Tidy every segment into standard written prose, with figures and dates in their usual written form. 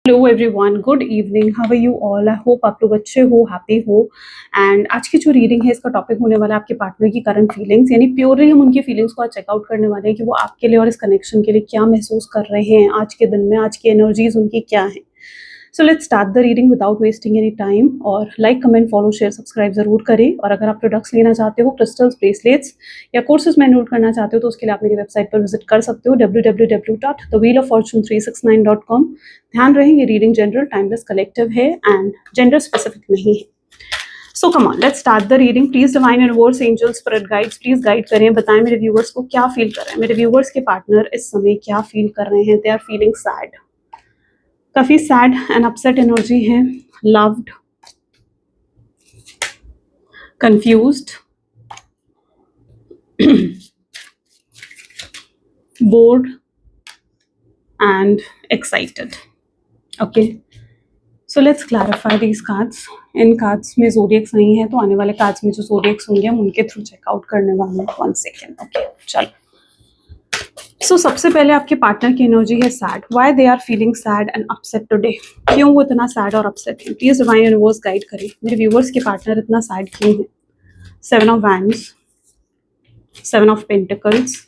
Hello everyone, good evening, how are you all. I hope आप लोग अच्छे हो, हैप्पी हो। एंड आज की जो रीडिंग है इसका टॉपिक होने वाला है आपके पार्टनर की करंट फीलिंग्स, यानी प्योरली हम उनकी फीलिंग्स को आज चेकआउट करने वाले हैं कि वो आपके लिए और इस कनेक्शन के लिए क्या महसूस कर रहे हैं आज के दिन में, आज की एनर्जीज उनकी क्या हैं। So let's start the reading without wasting any time. और like, comment, follow, share, subscribe जरूर करें। और अगर आप प्रोडक्ट्स लेना चाहते हो, क्रिस्टल्स, ब्रेसलेट्स या कोर्सेज में एनरोल करना चाहते हो, तो उसके लिए आप मेरी वेबसाइट पर विजिट कर सकते हो www.thewheeloffortune369.com। ध्यान रहे ये रीडिंग जनरल, टाइमलेस, कलेक्टिव है एंड जेंडर स्पेसिफिक नहीं है। So come on, let's start the reading. Please divine universe, angels, spirit guides, please guide करें, बताएं मेरे व्यूअर्स को क्या फील कर रहे हैं, मेरे व्यूअर्स के पार्टनर इस समय क्या फील कर रहे हैं। दे आर फीलिंग सैड, काफी सैड एंड अपसेट एनर्जी है, loved, confused, board and excited. Okay, so let's clarify these cards. In cards में ज़ोडिएक्स नहीं है, तो आने वाले कार्ड्स में जो ज़ोडिएक्स होंगे हम उनके थ्रू चेकआउट करने वाले हैं। 1 सेकेंड। ओके, चलो। सो सबसे पहले आपके पार्टनर की एनर्जी है sad. Why they are feeling sad and upset today? क्यों वो इतना सैड और अपसेट है? प्लीज डिवाइन यूनिवर्स गाइड करें, मेरे व्यूवर्स के पार्टनर इतना सैड क्यों है? 7 of wands, 7 of pentacles,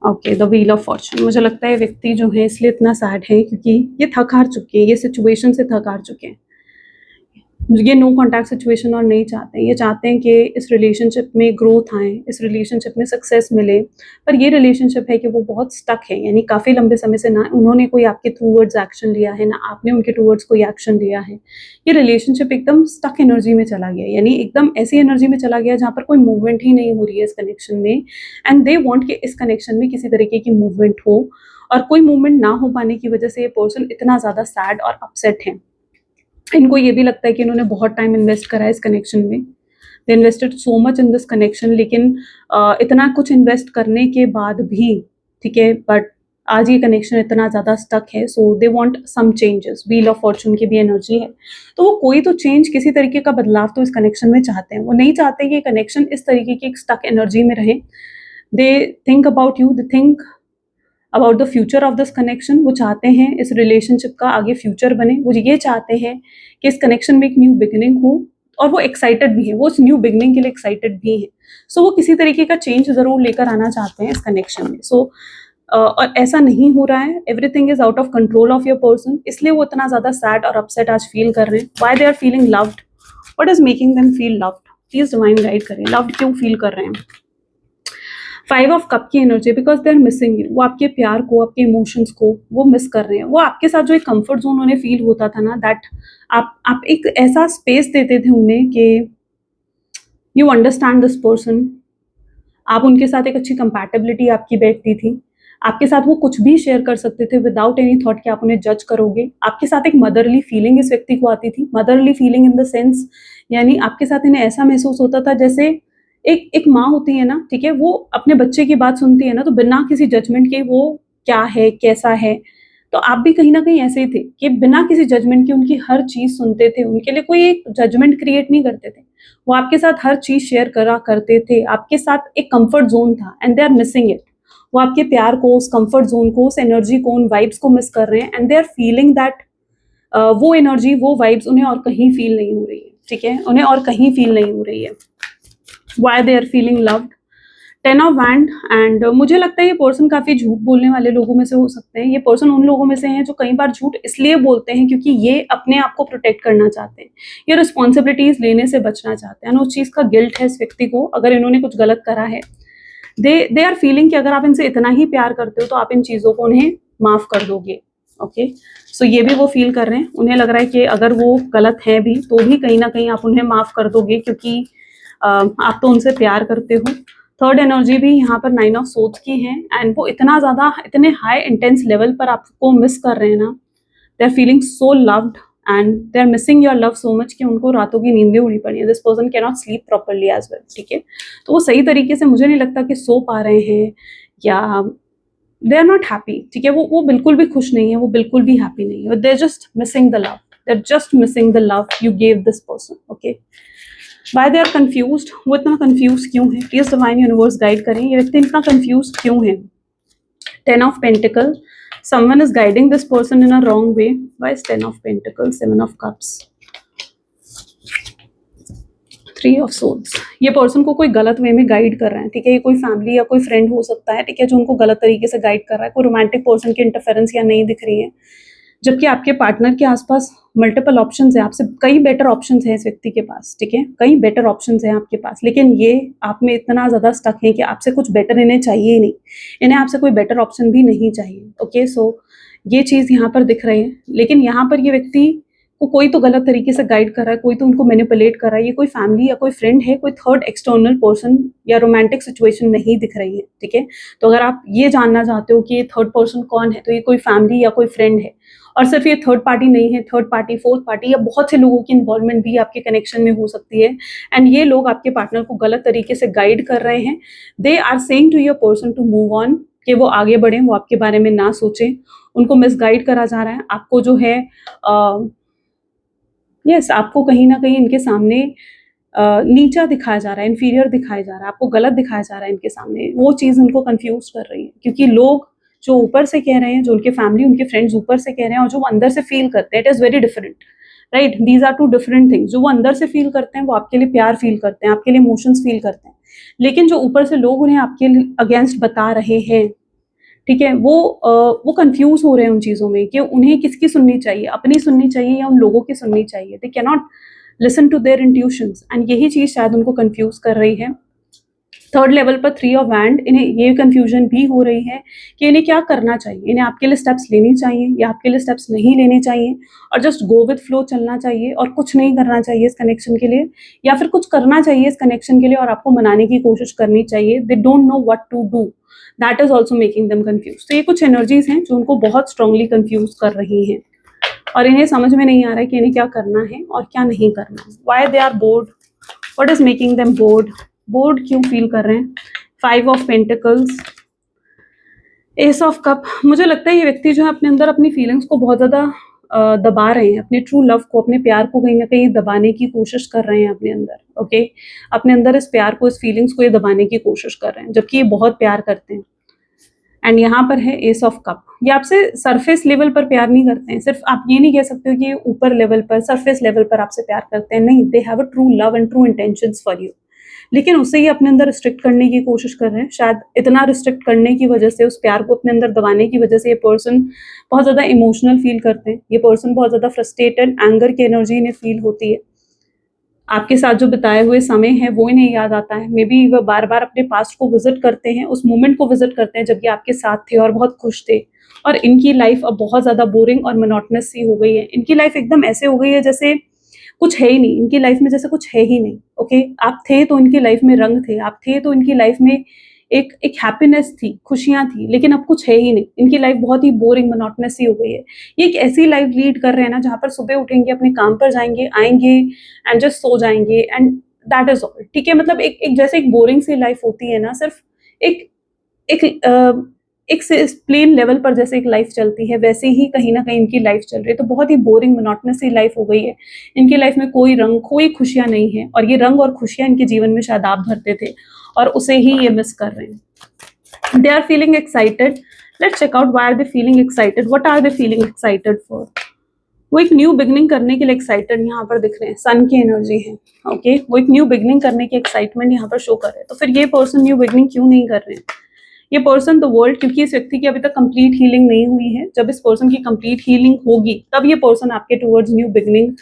okay, the wheel of Fortune. मुझे लगता है व्यक्ति जो है इसलिए इतना सैड है क्योंकि ये थक हार चुके हैं, ये सिचुएशन से थक हार चुके हैं। ये नो कॉन्टैक्ट सिचुएशन और नहीं चाहते हैं। ये चाहते हैं कि इस रिलेशनशिप में ग्रोथ आए, इस रिलेशनशिप में सक्सेस मिले, पर ये रिलेशनशिप है कि वो बहुत स्टक है। यानी काफ़ी लंबे समय से ना उन्होंने कोई आपके टूवर्ड्स एक्शन लिया है, ना आपने उनके टूवर्ड्स कोई एक्शन लिया है। ये रिलेशनशिप एकदम स्टक एनर्जी में चला गया, यानी एकदम ऐसी एनर्जी में चला गया जहाँ पर कोई मूवमेंट ही नहीं हो रही है इस कनेक्शन में। एंड दे वॉन्ट कि इस कनेक्शन में किसी तरीके की मूवमेंट हो, और कोई मूवमेंट ना हो पाने की वजह से ये पर्सन इतना ज़्यादा सैड और अपसेट है। इनको ये भी लगता है कि इन्होंने बहुत टाइम इन्वेस्ट करा है इस कनेक्शन में, दे invested so much in this connection, लेकिन इतना कुछ इन्वेस्ट करने के बाद भी, ठीक है, बट आज ये कनेक्शन इतना ज़्यादा स्टक है। So they want some changes. Wheel of fortune की भी एनर्जी है, तो वो कोई तो चेंज, किसी तरीके का बदलाव तो इस कनेक्शन में चाहते हैं। वो नहीं चाहते कि ये कनेक्शन इस तरीके की एक स्टक एनर्जी में रहे। They think about you, they think about the future of this connection. वो चाहते हैं इस रिलेशनशिप का आगे फ्यूचर बने। वो ये चाहते हैं कि इस कनेक्शन में एक न्यू बिगिनिंग हो, और वो एक्साइटेड भी है, वो उस न्यू बिगिनिंग के लिए एक्साइटेड भी है। सो वो किसी तरीके का चेंज ज़रूर लेकर आना चाहते हैं इस कनेक्शन में। सो और ऐसा नहीं हो रहा है, everything is out of control of your person, इसलिए वो इतना ज़्यादा सैड और अपसेट आज फील कर रहे हैं। Why they are feeling loved? What is making them feel loved? Please divine guide करें, लव्ड क्यों फील कर रहे हैं? 5 ऑफ कप की energy, because they are missing you. वो आपके प्यार को, आपके इमोशंस को वो मिस कर रहे हैं। वो आपके साथ जो एक कंफर्ट जोन उन्हें फील होता था ना, दैट आप एक ऐसा स्पेस देते थे उन्हें कि यू अंडरस्टैंड दिस पर्सन। आप उनके साथ एक अच्छी कंपैटिबिलिटी आपकी बैठती थी। आपके साथ वो कुछ भी शेयर कर सकते थे विदाउट एनी थॉट कि आप उन्हें जज करोगे। आपके साथ एक मदरली फीलिंग इस व्यक्ति को आती थी। Motherly feeling in the sense, यानी आपके साथ इन्हें ऐसा महसूस होता था जैसे एक माँ होती है ना, ठीक है, वो अपने बच्चे की बात सुनती है ना, तो बिना किसी जजमेंट के वो क्या है, कैसा है, तो आप भी कहीं न कहीं ऐसे ही थे कि बिना किसी जजमेंट के उनकी हर चीज़ सुनते थे। उनके लिए कोई एक जजमेंट क्रिएट नहीं करते थे। वो आपके साथ हर चीज़ शेयर करा करते थे। आपके साथ एक कम्फर्ट ज़ोन था and they are missing it. वो आपके प्यार को, उस कम्फर्ट ज़ोन को, उस एनर्जी को, उन वाइब्स को मिस कर रहे हैं and they are feeling that वो एनर्जी, वो वाइब्स उन्हें और कहीं फील नहीं हो रही है, ठीक है? उन्हें और कहीं फील नहीं हो रही है। Why they are feeling loved? 10 of wand and मुझे लगता है ये पर्सन काफ़ी झूठ बोलने वाले लोगों में से हो सकते हैं। ये पर्सन उन लोगों में से हैं जो कई बार झूठ इसलिए बोलते हैं क्योंकि ये अपने आप को प्रोटेक्ट करना चाहते हैं। ये रिस्पॉन्सिबिलिटीज़ लेने से बचना चाहते हैं, उस चीज़ का गिल्ट है इस व्यक्ति को अगर इन्होंने कुछ गलत करा है। दे आर फीलिंग कि अगर आप इनसे इतना ही प्यार करते हो तो आप इन चीज़ों को उन्हें माफ़ कर दोगे। ओके, सो ये भी वो फील कर रहे हैं। उन्हें लग रहा है कि अगर वो गलत है भी तो भी कहीं ना कहीं आप उन्हें माफ़ कर दोगे क्योंकि आप तो उनसे प्यार करते हो। थर्ड एनर्जी भी यहाँ पर 9 ऑफ सोर्ड्स की है एंड वो इतना ज़्यादा, इतने हाई इंटेंस लेवल पर आपको मिस कर रहे हैं ना। They are feeling so loved and they are missing your love so much कि उनको रातों की नींदें उड़ी पड़ी है। This person can not sleep properly as well, ठीक है? तो वो सही तरीके से मुझे नहीं लगता कि सो पा रहे हैं, या दे आर नॉट हैप्पी, ठीक है? वो बिल्कुल भी खुश नहीं है, वो बिल्कुल भी हैप्पी नहीं है। They are just missing the love, they are just missing the love you gave this person. Okay, why they are confuse? वो इतना कन्फ्यूज क्यों है? प्लीज डिवाइन यूनिवर्स गाइड करें, ये व्यक्ति इतना कन्फ्यूज क्यों है? 10 of pentacle, Someone is guiding this person in a wrong way. Why is 10 of Pentacles, 7 of Cups, 3 of Swords? ये पर्सन को कोई गलत वे में गाइड कर रहा है, ठीक है। ये कोई फैमिली या कोई फ्रेंड हो सकता है, ठीक है, जो उनको गलत तरीके से गाइड कर रहा है। कोई रोमांटिक पर्सन की इंटरफेरेंस या नहीं दिख रही है, जबकि आपके पार्टनर के आसपास मल्टीपल ऑप्शंस है, आपसे कई बेटर ऑप्शंस हैं इस व्यक्ति के पास, ठीक है, कई बेटर ऑप्शंस हैं आपके पास, लेकिन ये आप में इतना ज़्यादा स्टक है कि आपसे कुछ बेटर इन्हें चाहिए ही नहीं, इन्हें आपसे कोई बेटर ऑप्शन भी नहीं चाहिए। ओके, सो ये चीज़ यहाँ पर दिख रही है, लेकिन यहाँ पर ये व्यक्ति को कोई तो गलत तरीके से गाइड कर रहा है, कोई तो उनको मैनिपुलेट कर रहा है। ये कोई फैमिली या कोई फ्रेंड है, कोई थर्ड एक्सटर्नल पर्सन या रोमांटिक सिचुएशन नहीं दिख रही है, ठीक है। तो अगर आप ये जानना चाहते हो कि ये थर्ड पर्सन कौन है, तो ये कोई फैमिली या कोई फ्रेंड है, और सिर्फ ये थर्ड पार्टी नहीं है, थर्ड पार्टी, फोर्थ पार्टी या बहुत से लोगों की इन्वॉल्वमेंट भी आपके कनेक्शन में हो सकती है। एंड ये लोग आपके पार्टनर को गलत तरीके से गाइड कर रहे हैं। They are saying to your person to move on, कि वो आगे बढ़ें, वो आपके बारे में ना सोचें। उनको मिसगाइड करा जा रहा है, आपको जो है यस आपको कहीं ना कहीं इनके सामने नीचा दिखाया जा रहा है, इन्फीरियर दिखाया जा रहा है, आपको गलत दिखाया जा रहा है इनके सामने। वो चीज़ उनको कंफ्यूज कर रही है, क्योंकि लोग जो ऊपर से कह रहे हैं, जो उनके फैमिली, उनके फ्रेंड्स ऊपर से कह रहे हैं, और जो वो अंदर से फील करते हैं, it is very different, right. These are two different things. जो वो अंदर से फील करते हैं, वो आपके लिए प्यार फील करते हैं, आपके लिए इमोशंस फील करते हैं, लेकिन जो ऊपर से लोग उन्हें आपके अगेंस्ट बता रहे हैं, ठीक है, वो कंफ्यूज हो रहे हैं उन चीज़ों में कि उन्हें किसकी सुननी चाहिए, अपनी सुननी चाहिए या उन लोगों की सुननी चाहिए। They can not listen to their intuitions, and यही चीज़ शायद उनको कंफ्यूज कर रही है। थर्ड लेवल पर 3 ऑफ वैंड, इन्हें ये कंफ्यूजन भी हो रही है कि इन्हें क्या करना चाहिए, इन्हें आपके लिए स्टेप्स लेनी चाहिए या आपके लिए स्टेप्स नहीं लेने चाहिए, और जस्ट गो विद फ्लो चलना चाहिए और कुछ नहीं करना चाहिए इस कनेक्शन के लिए, या फिर कुछ करना चाहिए इस कनेक्शन के लिए और आपको मनाने की कोशिश करनी चाहिए। They don't know what to do, that is also making them confuse. तो ये कुछ एनर्जीज हैं जो उनको बहुत स्ट्रांगली कंफ्यूज कर रही हैं, और इन्हें समझ में नहीं आ रहा है कि इन्हें क्या करना है और क्या नहीं करना है। Why they are bored, what is making them bored, bored क्यों फील कर रहे हैं। 5 of pentacles, ace of cup. मुझे लगता है ये व्यक्ति जो है अपने अंदर अपनी फीलिंग्स को बहुत ज़्यादा दबा रहे हैं, अपने ट्रू लव को, अपने प्यार को कहीं ना कहीं दबाने की कोशिश कर रहे हैं अपने अंदर। ओके, अपने अंदर इस प्यार को, इस फीलिंग्स को ये दबाने की कोशिश कर रहे हैं, जबकि ये बहुत प्यार करते हैं। एंड यहाँ पर है एस ऑफ कप। ये आपसे सरफेस लेवल पर प्यार नहीं करते हैं, सिर्फ आप ये नहीं कह सकते हो कि ऊपर लेवल पर, सरफेस लेवल पर आपसे प्यार करते हैं, नहीं, they have a true love and true intentions for you. लेकिन उससे ये अपने अंदर रिस्ट्रिक्ट करने की कोशिश कर रहे हैं। शायद इतना रिस्ट्रिक्ट करने की वजह से, उस प्यार को अपने अंदर दबाने की वजह से ये पर्सन बहुत ज़्यादा इमोशनल फील करते हैं। ये पर्सन बहुत ज़्यादा फ्रस्ट्रेटेड, एंगर की एनर्जी इन्हें फील होती है। आपके साथ जो बिताए हुए समय है वो इन्हें याद आता है। मे बी वह बार बार अपने पास्ट को विजिट करते हैं, उस मोमेंट को विजिट करते हैं जब ये आपके साथ थे और बहुत खुश थे, और इनकी लाइफ अब बहुत ज़्यादा बोरिंग और मोनोटोनस सी हो गई है। इनकी लाइफ एकदम ऐसे हो गई है जैसे कुछ है ही नहीं, इनकी लाइफ में जैसे कुछ है ही नहीं। ओके, आप थे तो इनकी लाइफ में रंग थे, आप थे तो इनकी लाइफ में एक एक हैप्पीनेस थी, खुशियाँ थी, लेकिन अब कुछ है ही नहीं। इनकी लाइफ बहुत ही बोरिंग, मोनोटोनस सी हो गई है। ये एक ऐसी लाइफ लीड कर रहे हैं ना, जहाँ पर सुबह उठेंगे, अपने काम पर जाएंगे, आएंगे एंड जस्ट सो जाएंगे, एंड दैट इज ऑल। ठीक है, मतलब एक जैसे एक बोरिंग सी लाइफ होती है ना, सिर्फ एक एक एक प्लेन लेवल पर जैसे एक लाइफ चलती है, वैसे ही कहीं ना कहीं इनकी लाइफ चल रही है। तो बहुत ही बोरिंग, मोनोटोनस सी लाइफ हो गई है। इनकी लाइफ में कोई रंग, कोई खुशियां नहीं है, और ये रंग और खुशियां इनके जीवन में शायद आप भरते थे, और उसे ही ये मिस कर रहे हैं। They are feeling excited. Let's check out why are they feeling excited, what are they feeling excited for. वो एक न्यू बिगनिंग करने के लिए एक्साइटेड यहाँ पर दिख रहे हैं, सन की एनर्जी है। ओके, वो एक न्यू बिगनिंग करने की एक्साइटमेंट यहाँ पर शो कर रहे हैं। तो फिर ये पर्सन न्यू बिगनिंग क्यों नहीं कर रहे हैं? ये पर्सन द वर्ल्ड, क्योंकि इस व्यक्ति की अभी तक कंप्लीट हीलिंग नहीं हुई है। जब इस पर्सन की कंप्लीट हीलिंग होगी, तब ये पर्सन आपके टुवर्ड्स न्यू बिगनिंग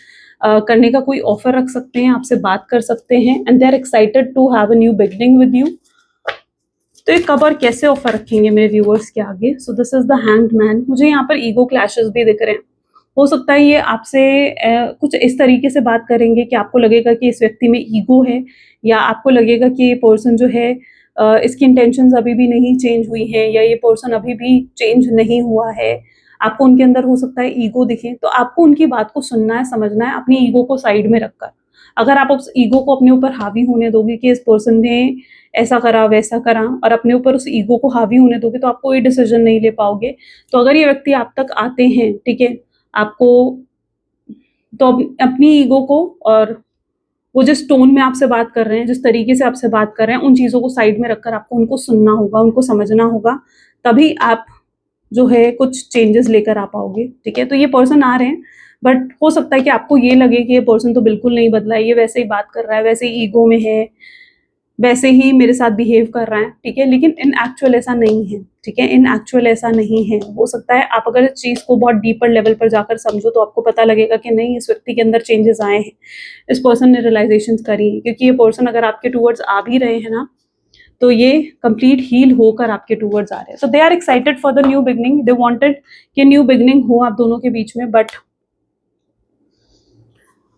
करने का कोई ऑफर रख सकते हैं, आपसे बात कर सकते हैं, and they are excited to have a new beginning with you. तो ये कब और कैसे ऑफर रखेंगे मेरे व्यूअर्स के आगे? So this is the hanged man. मुझे यहाँ पर ईगो क्लैशेस भी दिख रहे हैं। हो सकता है ये आपसे कुछ इस तरीके से बात करेंगे कि आपको लगेगा कि इस व्यक्ति में ईगो है, या आपको लगेगा कि ये पर्सन जो है इसकी इंटेंशंस अभी भी नहीं चेंज हुई हैं, या ये पर्सन अभी भी चेंज नहीं हुआ है। आपको उनके अंदर हो सकता है ईगो दिखे, तो आपको उनकी बात को सुनना है, समझना है, अपनी ईगो को साइड में रखकर। अगर आप उस ईगो को अपने ऊपर हावी होने दोगे कि इस पर्सन ने ऐसा करा, वैसा करा, और अपने ऊपर उस ईगो को हावी होने दोगे, तो आप कोई डिसीजन नहीं ले पाओगे। तो अगर ये व्यक्ति आप तक आते हैं, ठीक है, आपको तो अपनी ईगो को, और वो जिस टोन में आपसे बात कर रहे हैं, जिस तरीके से आपसे बात कर रहे हैं, उन चीज़ों को साइड में रखकर आपको उनको सुनना होगा, उनको समझना होगा। तभी आप जो है कुछ चेंजेस लेकर आ पाओगे, ठीक है। तो ये पर्सन आ रहे हैं, बट हो सकता है कि आपको ये लगे कि ये पर्सन तो बिल्कुल नहीं बदला है, ये वैसे ही बात कर रहा है, वैसे ही ईगो में है, वैसे ही मेरे साथ बिहेव कर रहा है, ठीक है। लेकिन इन एक्चुअल ऐसा नहीं है, ठीक है, इन एक्चुअल ऐसा नहीं है। हो सकता है आप अगर इस चीज़ को बहुत डीपर लेवल पर जाकर समझो तो आपको पता लगेगा कि नहीं, इस व्यक्ति के अंदर चेंजेस आए हैं, इस पर्सन ने रियलाइजेशन करी है। क्योंकि ये पर्सन अगर आपके टूवर्ड्स आ भी रहे हैं ना, तो ये कंप्लीट हील होकर आपके टूवर्ड्स आ रहे हैं। So they are excited for the new beginning, they wanted कि न्यू बिगनिंग हो आप दोनों के बीच में,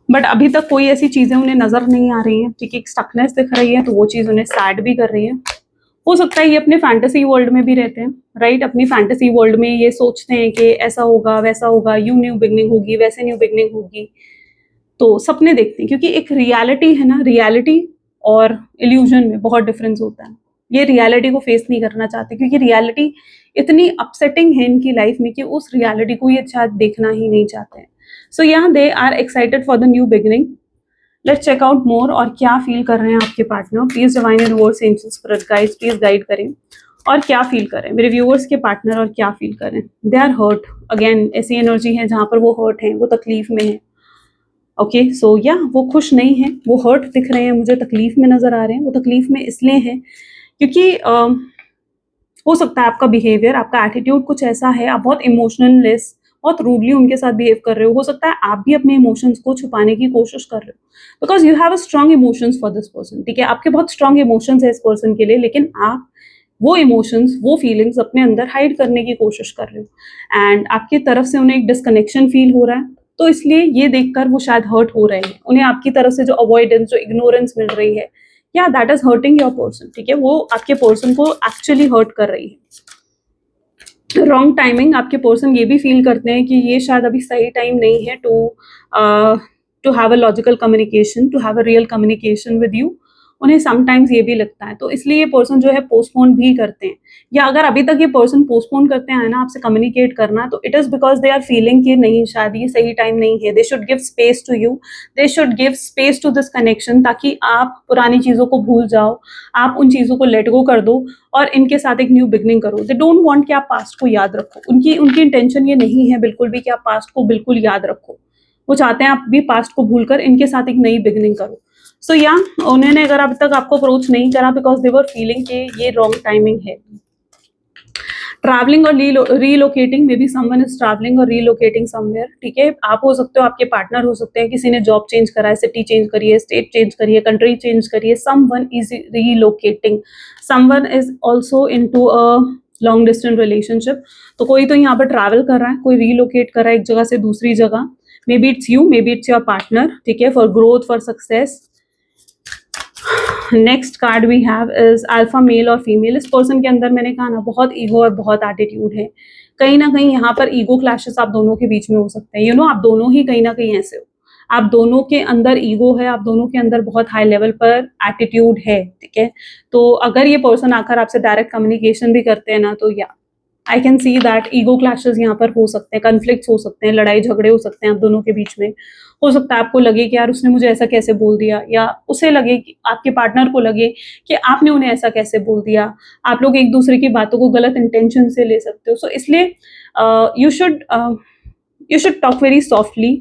बट अभी तक कोई ऐसी चीजें उन्हें नजर नहीं आ रही हैं, ठीक है। एक स्टकनेस दिख रही है, तो वो चीज उन्हें सैड भी कर रही है। हो सकता है ये अपने फैंटेसी वर्ल्ड में भी रहते हैं, राइट। अपनी फैंटेसी वर्ल्ड में ये सोचते हैं कि ऐसा होगा, वैसा होगा, यूं न्यू बिगनिंग होगी, वैसे न्यू बिगनिंग होगी। तो सपने देखते हैं, क्योंकि एक रियलिटी है ना, रियलिटी और इल्यूजन में बहुत डिफरेंस होता है। ये रियलिटी को फेस नहीं करना चाहते, क्योंकि रियलिटी इतनी अपसेटिंग है इनकी लाइफ में कि उस रियलिटी को ये शायद देखना ही नहीं चाहते हैं। सो यहाँ they are excited for the new beginning. Let's check out more, और क्या फील कर रहे हैं आपके partner. Please divine universe, angels, spirit guides, please guide करें, और क्या फील करें मेरे व्यूअर्स के पार्टनर, और क्या फील करें। दे आर हर्ट, अगेन ऐसी एनर्जी है जहां पर वो हर्ट है, वो तकलीफ में है। ओके, सो या वो खुश नहीं है, वो हर्ट दिख रहे हैं मुझे, तकलीफ में नजर आ रहे हैं। वो तकलीफ में इसलिए है क्योंकि हो सकता है आपका बिहेवियर, आपका एटीट्यूड कुछ ऐसा है, आप बहुत इमोशनलेस, बहुत रूडली उनके साथ बिहेव कर रहे हो सकता है आप भी अपने इमोशंस को छुपाने की कोशिश कर रहे हो, because you have a strong emotions for this person, ठीक है। आपके बहुत स्ट्रॉन्ग इमोशंस है इस पर्सन के लिए, लेकिन आप वो इमोशंस, वो फीलिंग्स अपने अंदर हाइड करने की कोशिश कर रहे हो, एंड आपकी तरफ से उन्हें एक डिस्कनेक्शन फील हो रहा है। तो इसलिए ये देखकर वो शायद हर्ट हो रहे हैं, उन्हें आपकी तरफ से जो अवॉइडेंस, जो इग्नोरेंस मिल रही है, या that is hurting your person, ठीक है। वो आपके पर्सन को एक्चुअली हर्ट कर रही है। रॉन्ग टाइमिंग, आपके पर्सन ये भी फील करते हैं कि ये शायद अभी सही टाइम नहीं है to have a logical communication, to have a real communication with you. उन्हें समटाइम्स ये भी लगता है, तो इसलिए ये पर्सन जो है पोस्टपोन भी करते हैं, या अगर अभी तक ये पर्सन पोस्टपोन करते हैं ना आपसे कम्युनिकेट करना, तो it is because they are feeling कि नहीं, शायद ये सही टाइम नहीं है। They should give space to you, they should give space to this connection, ताकि आप पुरानी चीज़ों को भूल जाओ, आप उन चीज़ों को लेट गो कर दो और इनके साथ एक न्यू बिगनिंग करो। दे डोंट वांट कि आप पास्ट को याद रखो, उनकी इंटेंशन ये नहीं है बिल्कुल भी कि आप पास्ट को बिल्कुल याद रखो। वो चाहते हैं आप भी पास्ट को भूलकर इनके साथ एक नई बिगनिंग करो। सो या उन्होंने अगर अब तक आपको अप्रोच नहीं करा, बिकॉज दे वर फीलिंग कि ये रॉन्ग टाइमिंग है। ट्रैवलिंग और relocating, may be someone is travelling और रीलोकेटिंग समवेयर, ठीक है। आप हो सकते हो, आपके पार्टनर हो सकते हैं, किसी ने जॉब चेंज करा है, सिटी चेंज करी है, स्टेट चेंज करी है, कंट्री चेंज करी है। Someone is relocating, someone is also into a long distance relationship. तो कोई तो यहाँ पर ट्रैवल कर रहा है, कोई रीलोकेट कर रहा है एक जगह से दूसरी जगह। Maybe it's you, maybe it's your partner, ठीक है, for growth, for success. Next card we have is alpha male और फीमेल। इस पर्सन के अंदर मैंने कहा ना, बहुत ईगो और बहुत एटीट्यूड है। कहीं ना कहीं यहाँ पर ईगो क्लैशेस आप दोनों के बीच में हो सकते हैं। आप दोनों ही कहीं ना कहीं ऐसे हो, आप दोनों के अंदर ईगो है, आप दोनों के अंदर बहुत हाई लेवल पर एटीट्यूड है, ठीक है। तो अगर ये पर्सन आकर आपसे डायरेक्ट कम्युनिकेशन भी करते हैं ना, तो या I can see that ego clashes यहाँ पर हो सकते हैं, कन्फ्लिक्ट्स हो सकते हैं, लड़ाई झगड़े हो सकते हैं आप दोनों के बीच में। हो सकता है आपको लगे कि यार उसने मुझे ऐसा कैसे बोल दिया, या उसे लगे कि आपके पार्टनर को लगे कि आपने उन्हें ऐसा कैसे बोल दिया। आप लोग एक दूसरे की बातों को गलत इंटेंशन से ले सकते हो। सो इसलिए you should talk very softly,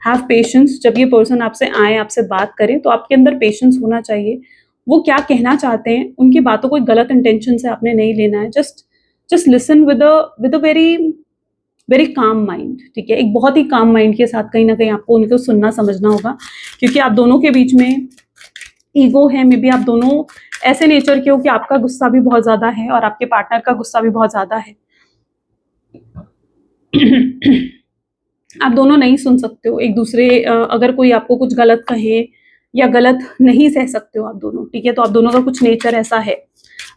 have patience. जब ये पर्सन आपसे आए, आपसे बात करें, तो आपके अंदर पेशेंस होना चाहिए। वो क्या कहना चाहते हैं, उनकी बातों को गलत इंटेंशन से आपने नहीं लेना है। Just listen with a very calm mind, ठीक है। एक बहुत ही काम माइंड के साथ कहीं ना कहीं आपको उनको सुनना समझना होगा, क्योंकि आप दोनों के बीच में ईगो है। मे बी आप दोनों ऐसे नेचर के हो कि आपका गुस्सा भी बहुत ज्यादा है और आपके पार्टनर का गुस्सा भी बहुत ज्यादा है। आप दोनों नहीं सुन सकते हो एक दूसरे, अगर कोई आपको कुछ गलत कहे या गलत नहीं सह सकते हो आप दोनों, ठीक है। तो आप दोनों का कुछ नेचर ऐसा है,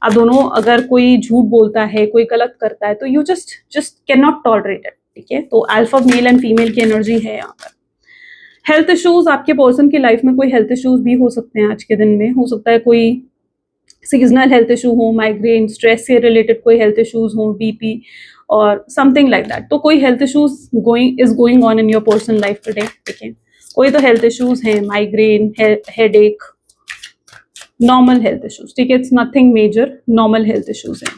आप दोनों अगर कोई झूठ बोलता है, कोई गलत करता है, तो you just can not tolerate it, ठीक है। तो अल्फा मेल एंड फीमेल की एनर्जी है यहाँ पर। हेल्थ इश्यूज, आपके पर्सन की लाइफ में कोई हेल्थ इश्यूज भी हो सकते हैं आज के दिन में। हो सकता है कोई सीजनल हेल्थ इशू हो, माइग्रेन, स्ट्रेस से रिलेटेड कोई हेल्थ इश्यूज हो, बीपी और समथिंग लाइक दैट। तो कोई health issues going on in your personal life today, ठीक है। कोई तो हेल्थ इश्यूज हैं, migraine, headache, normal health issues, ठीक है। It's nothing major, normal health issues हैं।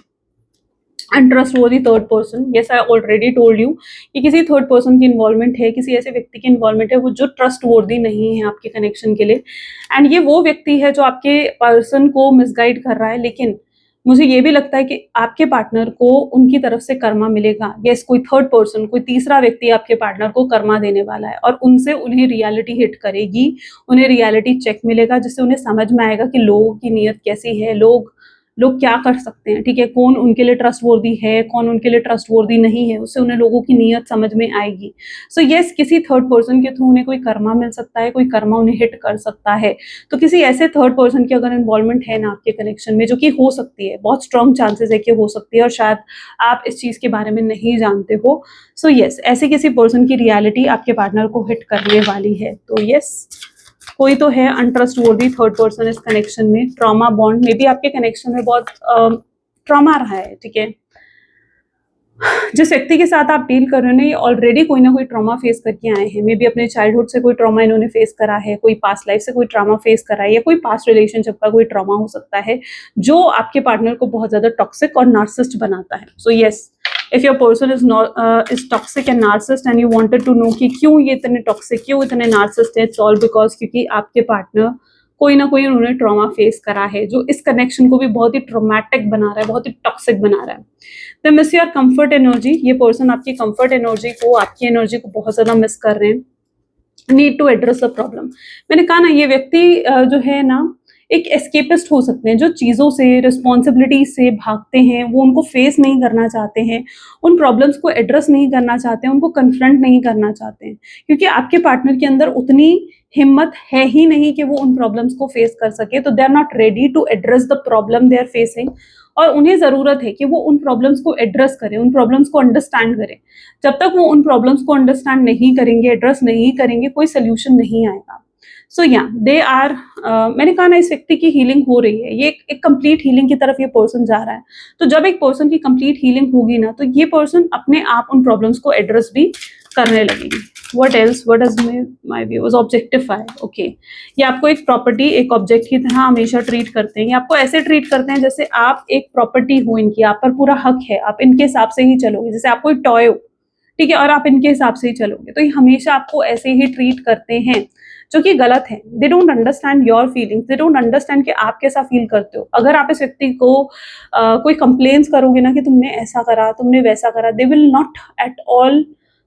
Untrustworthy third person, yes I already told you कि किसी थर्ड पर्सन की इन्वॉल्वमेंट है, किसी ऐसे व्यक्ति की इन्वॉल्वमेंट है वो जो ट्रस्टवर्दी नहीं है आपके कनेक्शन के लिए। एंड ये वो व्यक्ति है जो आपके पर्सन को मिसगाइड कर रहा है, लेकिन मुझे ये भी लगता है कि आपके पार्टनर को उनकी तरफ से कर्मा मिलेगा। यस, कोई थर्ड पर्सन, कोई तीसरा व्यक्ति आपके पार्टनर को कर्मा देने वाला है और उनसे उन्हें रियलिटी हिट करेगी, उन्हें रियलिटी चेक मिलेगा, जिससे उन्हें समझ में आएगा कि लोगों की नीयत कैसी है, लोग क्या कर सकते हैं, ठीक है, कौन उनके लिए ट्रस्टवर्दी है, कौन उनके लिए ट्रस्टवर्दी नहीं है, उससे उन्हें लोगों की नीयत समझ में आएगी। सो यस, किसी थर्ड पर्सन के थ्रू उन्हें कोई कर्मा मिल सकता है, कोई कर्मा उन्हें हिट कर सकता है। तो किसी ऐसे थर्ड पर्सन की अगर इन्वॉल्वमेंट है ना आपके कनेक्शन में, जो कि हो सकती है, बहुत स्ट्रॉन्ग चांसेस है कि हो सकती है और शायद आप इस चीज़ के बारे में नहीं जानते हो। सो यस, ऐसे किसी पर्सन की रियलिटी आपके पार्टनर को हिट करने वाली है। तो यस, कोई तो है अनट्रस्टवर्दी थर्ड पर्सन इस कनेक्शन में, ट्रॉमा बॉन्ड मे बी आपके कनेक्शन में बहुत ट्रॉमा रहा है, ठीक है। जिस व्यक्ति के साथ आप डील कर रहे हो ना, ये ऑलरेडी कोई ना कोई ट्रॉमा फेस करके आए हैं, मे बी अपने चाइल्डहुड से कोई ट्रॉमा इन्होंने फेस करा है, कोई पास्ट लाइफ से कोई ट्रॉमा फेस करा है, या कोई पास्ट रिलेशनशिप का कोई ट्रॉमा हो सकता है जो आपके पार्टनर को बहुत ज्यादा टॉक्सिक और नार्सिसिस्ट बनाता है। So yes, if your person is toxic and narcissist and you wanted to know कि क्यों ये इतने टॉक्सिक, क्यों इतने नार्सिसिस्ट है, इट्स ऑल बिकॉज क्योंकि आपके पार्टनर कोई ना कोई उन्होंने ट्रॉमा फेस करा है जो इस कनेक्शन को भी बहुत ही ट्रॉमेटिक बना रहा है, बहुत ही टॉक्सिक बना रहा है। The miss your comfort energy, ये पर्सन आपकी कंफर्ट एनर्जी को, आपकी एनर्जी को बहुत ज्यादा मिस कर रहे हैं। Need to address the problem, मैंने कहा ना, ये व्यक्ति जो है ना एक एस्केपिस्ट हो सकते हैं, जो चीज़ों से, रिस्पॉन्सिबिलिटी से भागते हैं, वो उनको फेस नहीं करना चाहते हैं, उन प्रॉब्लम्स को एड्रेस नहीं करना चाहते हैं, उनको कन्फ्रंट नहीं करना चाहते हैं, क्योंकि आपके पार्टनर के अंदर उतनी हिम्मत है ही नहीं कि वो उन प्रॉब्लम्स को फेस कर सके। तो they are not ready to address the problem they are facing, और उन्हें ज़रूरत है कि वो उन प्रॉब्लम्स को एड्रेस करें, उन प्रॉब्लम्स को अंडरस्टैंड करें। जब तक वो उन प्रॉब्लम्स को अंडरस्टैंड नहीं करेंगे, एड्रेस नहीं करेंगे, कोई सोल्यूशन नहीं आएगा। सो या दे आर, मैंने कहा ना, इस व्यक्ति की हीलिंग हो रही है, ये एक कंप्लीट हीलिंग की तरफ ये पर्सन जा रहा है। तो जब एक पर्सन की कंप्लीट हीलिंग होगी ना, तो ये पर्सन अपने आप उन प्रॉब्लम्स को एड्रेस भी करने लगेगी। What else? What does my viewers objectify? Okay, ये आपको एक प्रॉपर्टी, एक ऑब्जेक्ट की तरह हमेशा ट्रीट करते हैं। ये आपको ऐसे ट्रीट करते हैं जैसे आप एक प्रॉपर्टी हो इनकी, आप पर पूरा हक है, आप इनके हिसाब से ही चलोगे, जैसे आप कोई टॉय हो, ठीक है, और आप इनके हिसाब से ही चलोगे। तो ये हमेशा आपको ऐसे ही ट्रीट करते हैं, जो कि गलत है। They don't understand your feelings, they don't understand कि आप कैसा फील करते हो। अगर आप इस व्यक्ति को कोई कंप्लेन्स करोगे ना कि तुमने ऐसा करा, तुमने वैसा करा, they will not at all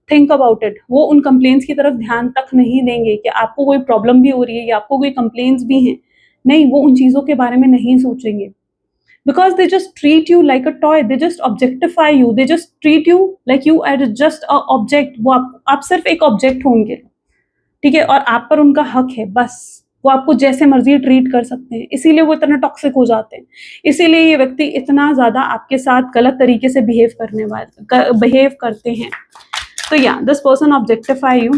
think about it. वो उन कंप्लेन्स की तरफ ध्यान तक नहीं देंगे कि आपको कोई प्रॉब्लम भी हो रही है या आपको कोई कंप्लेन्स भी हैं। नहीं, वो उन चीज़ों के बारे में नहीं सोचेंगे, because they just treat you like a toy, they just objectify you, they just treat you like you at just a object. वो आप सिर्फ एक ऑब्जेक्ट हो उनके, ठीक है, और आप पर उनका हक है, बस। वो आपको जैसे मर्जी ट्रीट कर सकते हैं, इसीलिए वो इतना टॉक्सिक हो जाते हैं, इसीलिए ये व्यक्ति इतना ज़्यादा आपके साथ गलत तरीके से बिहेव करते हैं। तो या this person objectify you,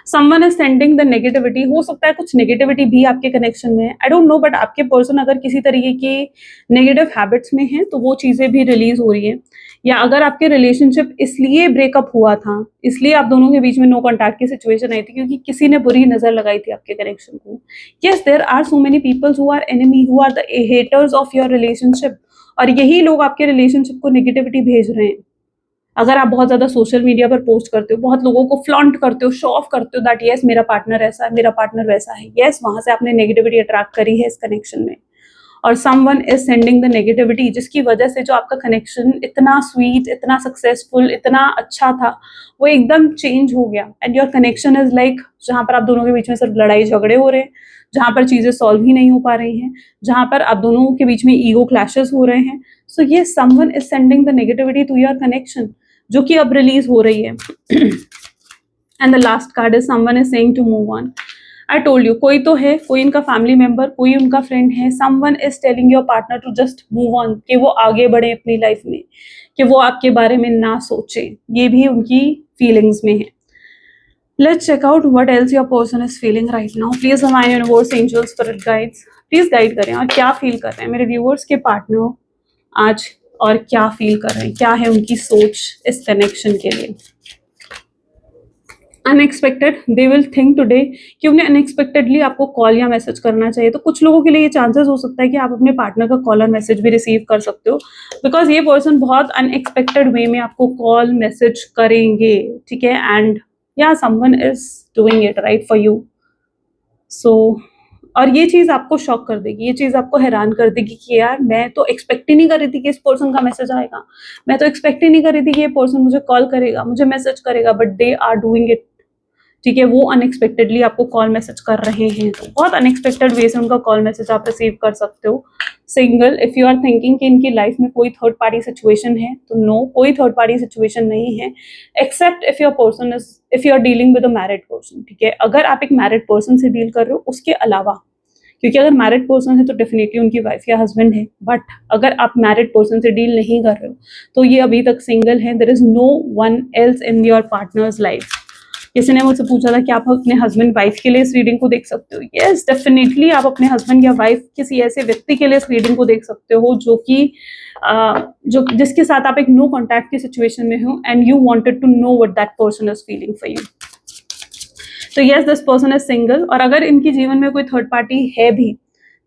someone is sending the negativity, हो सकता है कुछ नेगेटिविटी भी आपके कनेक्शन में है, आई डोंट नो, बट आपके पर्सन अगर किसी तरीके की नेगेटिव हैबिट्स में है तो वो चीज़ें भी रिलीज हो रही है। या अगर आपके रिलेशनशिप इसलिए ब्रेकअप हुआ था, इसलिए आप दोनों के बीच में नो कॉन्टैक्ट की सिचुएशन आई थी क्योंकि किसी ने बुरी नज़र लगाई थी आपके कनेक्शन को। Yes, there are so many peoples who are enemy, who are the haters of your relationship, और यही लोग आपके रिलेशनशिप को नेगेटिविटी भेज रहे हैं। अगर आप बहुत ज़्यादा सोशल मीडिया पर पोस्ट करते हो, बहुत लोगों को फ्लॉन्ट करते हो, शो ऑफ करते हो दैट यस मेरा पार्टनर ऐसा है, मेरा पार्टनर वैसा है, यस, वहाँ से आपने नेगेटिविटी अट्रैक्ट करी है इस कनेक्शन में। और someone is sending the negativity, जिसकी वजह से जो आपका कनेक्शन इतना स्वीट, इतना सक्सेसफुल, इतना अच्छा था, वो एकदम चेंज हो गया। And your connection is like, जहाँ पर आप दोनों के बीच में सिर्फ लड़ाई झगड़े हो रहे हैं, जहाँ पर चीज़ें सॉल्व ही नहीं हो पा रही हैं, जहाँ पर आप दोनों के बीच में ईगो क्लैशेस हो रहे हैं। सो ये someone is sending the negativity to your connection, जो कि अब रिलीज हो रही है। And the last card is someone is saying to move on. I told you, कोई तो है, कोई इनका फैमिली मेंबर, कोई उनका फ्रेंड है। Someone is telling your partner to just move on, कि वो आगे बढ़े अपनी लाइफ में, कि वो आपके बारे में ना सोचे, ये भी उनकी फीलिंग्स में है। Let's check out what else your person is feeling right now. Please divine universe, angels, spirit guides, please guide करें और क्या फील कर रहे हैं मेरे व्यूअर्स के पार्टनर आज, और क्या फील कर रहे हैं, क्या है उनकी सोच इस कनेक्शन के लिए। Unexpected, they will think today कि उन्हें अनएक्सपेक्टेडली आपको कॉल या मैसेज करना चाहिए। तो कुछ लोगों के लिए ये चांसेस हो सकता है कि आप अपने पार्टनर का कॉल और मैसेज भी रिसीव कर सकते हो, बिकॉज ये पर्सन बहुत अनएक्सपेक्टेड वे में आपको कॉल मैसेज करेंगे, ठीक है। एंड या someone is doing it right for you. So और ये चीज़ आपको शॉक कर देगी, ये चीज़ आपको हैरान कर देगी कि यार मैं तो एक्सपेक्ट ही नहीं कर रही थी कि इस पर्सन का मैसेज आएगा, मैं तो एक्सपेक्ट ही नहीं कर रही थी कि ये पर्सन मुझे कॉल करेगा, मुझे मैसेज करेगा, but they are doing it, ठीक है। वो अनएक्सपेक्टेडली आपको कॉल मैसेज कर रहे हैं, तो बहुत अनएक्सपेक्टेड वे से उनका कॉल मैसेज आप रिसीव कर सकते हो। Single, if you are thinking कि इनकी लाइफ में कोई थर्ड पार्टी सिचुएशन है, तो नो, कोई थर्ड पार्टी सिचुएशन नहीं है, except if your person is, if you are dealing with a married person, ठीक है। अगर आप एक मैरिड पर्सन से डील कर रहे हो, उसके अलावा, क्योंकि अगर मैरिड पर्सन है तो डेफिनेटली उनकी वाइफ या हस्बैंड है, बट अगर आप मैरिड पर्सन से डील नहीं कर रहे हो तो ये अभी तक सिंगल है। There is no one else in your partners life. किसी ने मुझसे पूछा था कि आप अपने हस्बैंड वाइफ के लिए इस रीडिंग को देख सकते हो। यस, डेफिनेटली आप अपने हस्बैंड या वाइफ किसी ऐसे व्यक्ति के लिए इस रीडिंग को देख सकते हो जो कि जो जिसके साथ आप एक नो कॉन्टैक्ट की सिचुएशन में हो and you wanted to know what that person is feeling for you. तो yes, this person is single, और अगर इनके जीवन में कोई थर्ड पार्टी है भी,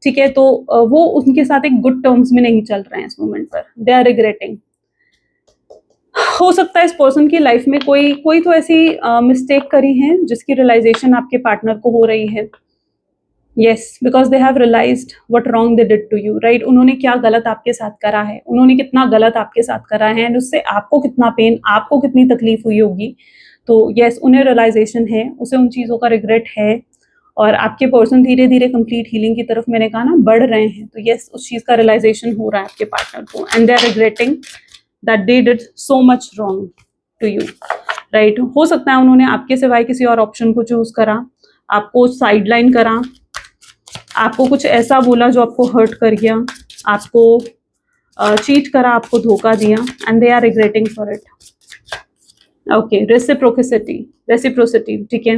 ठीक है, तो वो उनके साथ एक गुड टर्म्स में नहीं चल रहे हैं इस मोमेंट पर, दे आर रिग्रेटिंग। हो सकता है इस पर्सन की लाइफ में कोई तो ऐसी मिस्टेक करी है जिसकी रियलाइजेशन आपके पार्टनर को हो रही है। Yes, because they have realised what wrong they did to you, right. उन्होंने क्या गलत आपके साथ करा है, उन्होंने कितना गलत आपके साथ करा है, एंड उससे आपको कितना पेन, आपको कितनी तकलीफ हुई होगी। तो यस, उन्हें रियलाइजेशन है, उसे उन चीज़ों का रिग्रेट है, और आपके पर्सन धीरे धीरे कंप्लीट हीलिंग की तरफ, मैंने कहा ना, बढ़ रहे हैं। तो यस, उस चीज़ का रियलाइजेशन हो रहा है आपके पार्टनर को, and they are regretting that they did so much wrong to you, right. हो सकता है उन्होंने आपके सिवाय किसी और ऑप्शन को चूज करा, आपको साइडलाइन करा, आपको कुछ ऐसा बोला जो आपको हर्ट कर गया, आपको चीट करा, आपको धोखा दिया, and they are regretting for it. Okay, reciprocity, ठीक है।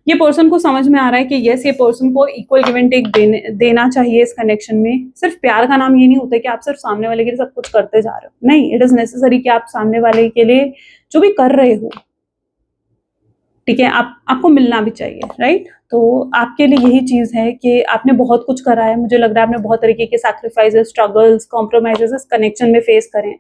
ये पर्सन को समझ में आ रहा है कि यस, ये पर्सन को इक्वल गिव एंड टेक देना चाहिए इस कनेक्शन में। सिर्फ प्यार का नाम ये नहीं होता कि आप सिर्फ सामने वाले के लिए सब कुछ करते जा रहे हो, नहीं, इट इज नेसेसरी कि आप सामने वाले के लिए जो भी कर रहे हो, ठीक है, आपको मिलना भी चाहिए, राइट। तो आपके लिए यही चीज है कि आपने बहुत कुछ करा है, मुझे लग रहा है आपने बहुत तरीके के सैक्रिफाइसेस, स्ट्रगल्स, कॉम्प्रोमाइजेस इस कनेक्शन में फेस करें,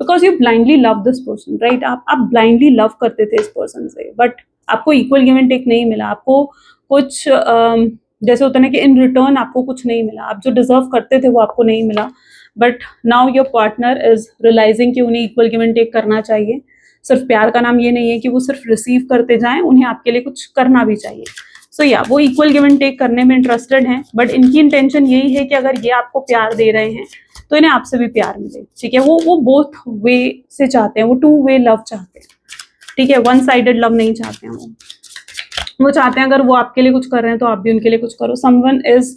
because you blindly love this person, right. आप ब्लाइंडली लव करते थे इस पर्सन से, बट आपको इक्वल गिव एंड टेक नहीं मिला, आपको कुछ जैसे होता है ना कि इन रिटर्न आपको कुछ नहीं मिला, आप जो डिजर्व करते थे वो आपको नहीं मिला। But now your partner is realising कि उन्हें इक्वल गिव एंड टेक करना चाहिए। सिर्फ प्यार का नाम ये नहीं है कि वो सिर्फ रिसीव करते जाएं, उन्हें आपके लिए कुछ करना भी चाहिए। सो या वो इक्वल गिव एंड टेक करने में इंटरेस्टेड हैं, बट इनकी इंटेंशन यही है कि अगर ये आपको प्यार दे रहे हैं तो इन्हें आपसे भी प्यार मिले, ठीक है। वो बोथ वे से चाहते हैं, वो टू वे लव चाहते हैं, ठीक है, वन साइडेड लव नहीं चाहते हैं। वो चाहते हैं अगर वो आपके लिए कुछ कर रहे हैं तो आप भी उनके लिए कुछ करो। Someone is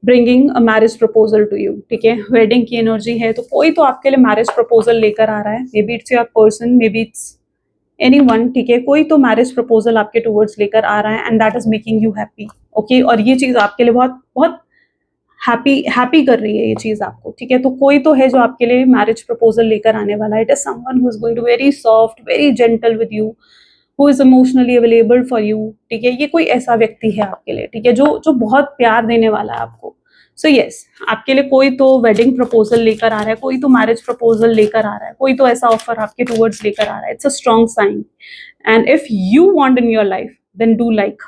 bringing a marriage proposal to you, ठीक है, वेडिंग की एनर्जी है, तो कोई तो आपके लिए मैरिज प्रपोजल लेकर आ रहा है। May be it's your person, may be it's anyone, ठीक है, कोई तो मैरिज प्रपोजल आपके टूवर्ड्स लेकर आ रहा है, and that is making you happy, okay. और ये चीज आपके लिए बहुत बहुत हैप्पी कर रही है ये चीज आपको, ठीक है। तो कोई तो है जो आपके लिए मैरिज प्रपोजल लेकर आने वाला है। It is someone who is going to very soft, very gentle with you, who is emotionally available for you, ठीक है। ये कोई ऐसा व्यक्ति है आपके लिए, ठीक है, जो बहुत प्यार देने वाला है आपको। सो यस, आपके लिए कोई तो वेडिंग प्रपोजल लेकर आ रहा है, कोई तो मैरिज प्रपोजल लेकर आ रहा है, कोई तो ऐसा ऑफर आपके टूवर्ड्स लेकर आ रहा है। It's a strong sign, and if you want in your life then do like,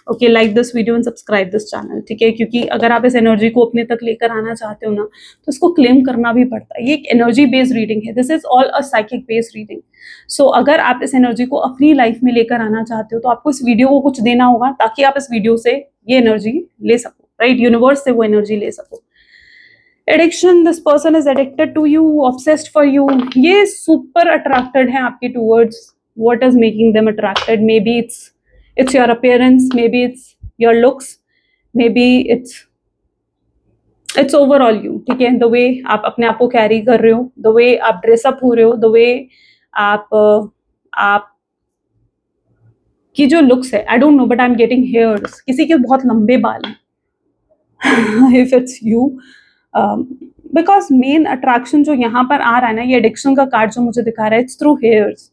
okay, like this video and subscribe this channel, ठीक है। क्योंकि अगर आप इस एनर्जी को अपने तक लेकर आना चाहते हो ना, तो इसको क्लेम करना भी पड़ता है। ये एक एनर्जी बेस्ड रीडिंग है, this is all a psychic based reading. So अगर आप इस एनर्जी को अपनी लाइफ में लेकर आना चाहते हो तो आपको इस वीडियो को कुछ देना होगा, ताकि आप इस वीडियो से ये एनर्जी ले सको, राइट, यूनिवर्स से वो एनर्जी ले सको। Addiction, this person is addicted to you, obsessed for you, ये सुपर अट्रैक्टेड है आपके towards. What is making them attracted? Maybe it's your appearance, maybe it's your looks, maybe it's overall you, ठीक है। the way आप अपने आप को carry कर रहे हो, the way आप ड्रेस अप हो रहे हो, the way आप की जो लुक्स है, I don't know but I'm getting hairs, किसी के बहुत लंबे बाल हैं if it's you, because main attraction जो यहाँ पर आ रहा है ना, ये एडिक्शन का कार्ड जो मुझे दिखा रहा है, इट्स थ्रू हेयर्स,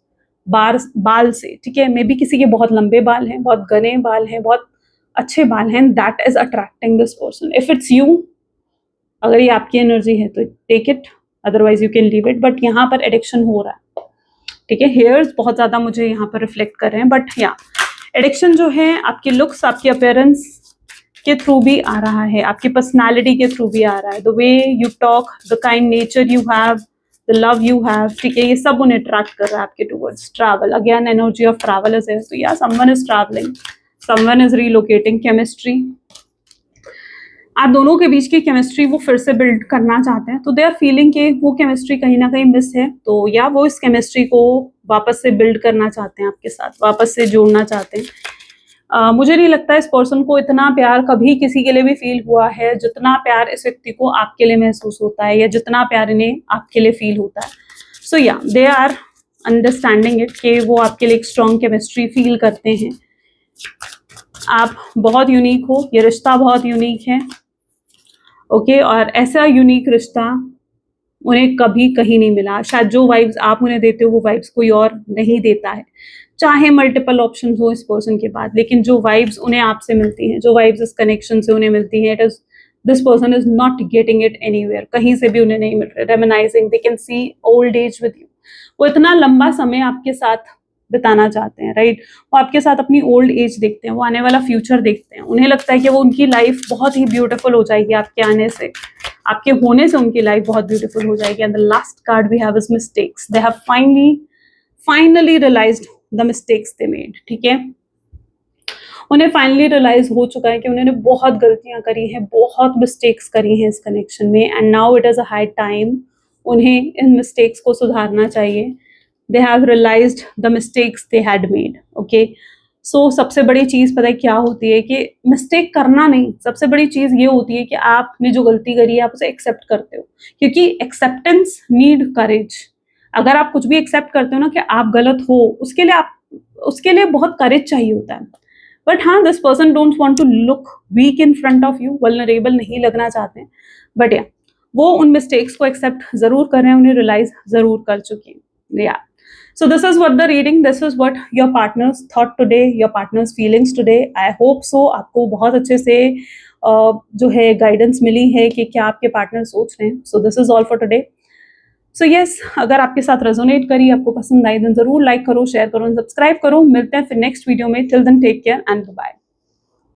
बाल से, ठीक है, मे बी किसी के बहुत लंबे बाल हैं, बहुत घने बाल हैं, बहुत अच्छे बाल हैं, that is attracting this person. If it's you, अगर ये आपकी एनर्जी है तो take it, otherwise you can leave it. But यहाँ पर एडिक्शन हो रहा है, ठीक है. हेयर्स बहुत ज़्यादा मुझे यहाँ पर रिफ्लेक्ट कर रहे हैं, बट या एडिक्शन जो है आपके लुक्स, आपकी अपीयरेंस के थ्रू भी आ रहा है, आपकी पर्सनालिटी के थ्रू भी आ रहा है. The way you talk, the kind nature you have, the love you have, ठीक है, ये सब उन्हें अट्रैक्ट कर रहा है आपके towards. Travel, again energy of travel is there. तो या someone is travelling, someone is relocating. Chemistry, आप दोनों के बीच की केमिस्ट्री वो फिर से बिल्ड करना चाहते हैं. तो दे आर फीलिंग कि वो केमिस्ट्री कहीं ना कहीं मिस है, तो या वो इस केमिस्ट्री को वापस से बिल्ड करना चाहते हैं आपके साथ, वापस से जोड़ना चाहते हैं. मुझे नहीं लगता इस पर्सन को इतना प्यार कभी किसी के लिए भी फील हुआ है जितना प्यार इस व्यक्ति को आपके लिए महसूस होता है, या जितना प्यार इन्हें आपके लिए फील होता है. सो या दे आर अंडरस्टैंडिंग इट कि वो आपके लिए एक स्ट्रॉन्ग केमिस्ट्री फील करते हैं. आप बहुत यूनिक हो, ये रिश्ता बहुत यूनिक है, ओके. और ऐसा यूनिक रिश्ता उन्हें कभी कहीं नहीं मिला. शायद जो वाइब्स आप उन्हें देते हो वो वाइब्स कोई और नहीं देता है, चाहे मल्टीपल ऑप्शन हो इस पर्सन के बाद, लेकिन जो वाइब्स उन्हें आपसे मिलती हैं, जो वाइब्स इस कनेक्शन से उन्हें मिलती हैं, it is this person is not getting it anywhere. कहीं से भी उन्हें नहीं मिल रहा. Reminiscing, they can see old age with you. वो इतना लंबा समय आपके साथ बिताना चाहते हैं, राइट. वो आपके साथ अपनी ओल्ड एज देखते हैं, वो आने वाला फ्यूचर देखते हैं. उन्हें लगता है कि वो उनकी लाइफ बहुत ही ब्यूटीफुल हो जाएगी आपके आने से, आपके होने से उनकी लाइफ बहुत ब्यूटीफुल हो जाएगी. And the last card we have is mistakes. They have finally realised the mistakes they made, ठीक है. उन्हें फाइनली रियलाइज हो चुका है कि उन्होंने बहुत गलतियां करी हैं, बहुत मिस्टेक्स करी हैं इस कनेक्शन में. And now it is a high time उन्हें इन मिस्टेक्स को सुधारना चाहिए. They have realized the mistakes they had made, okay. So सबसे बड़ी चीज़ पता है क्या होती है कि मिस्टेक करना नहीं, सबसे बड़ी चीज़ ये होती है कि आपने जो गलती करी है आप उसे एक्सेप्ट करते हो, क्योंकि एक्सेप्टेंस नीड करेज. अगर आप कुछ भी एक्सेप्ट करते हो ना कि आप गलत हो, उसके लिए बहुत करेज चाहिए होता है. बट हाँ, this person don't want to look weak in front of you, vulnerable नहीं लगना चाहते हैं. बट या वो उन मिस्टेक्स को एक्सेप्ट जरूर कर रहे हैं, उन्हें रियलाइज जरूर कर चुकी हैं. या so this is what the reading, this is what your partners thought today, your partners feelings today. I hope so आपको बहुत अच्छे से जो है गाइडेंस मिली है कि क्या आपके पार्टनर सोच रहे हैं. so this is all for today. so yes, अगर आपके साथ रेजोनेट करी, आपको पसंद आई, then जरूर लाइक करो, शेयर करो, सब्सक्राइब करो. मिलते हैं फिर नेक्स्ट वीडियो में. till then take care and bye bye.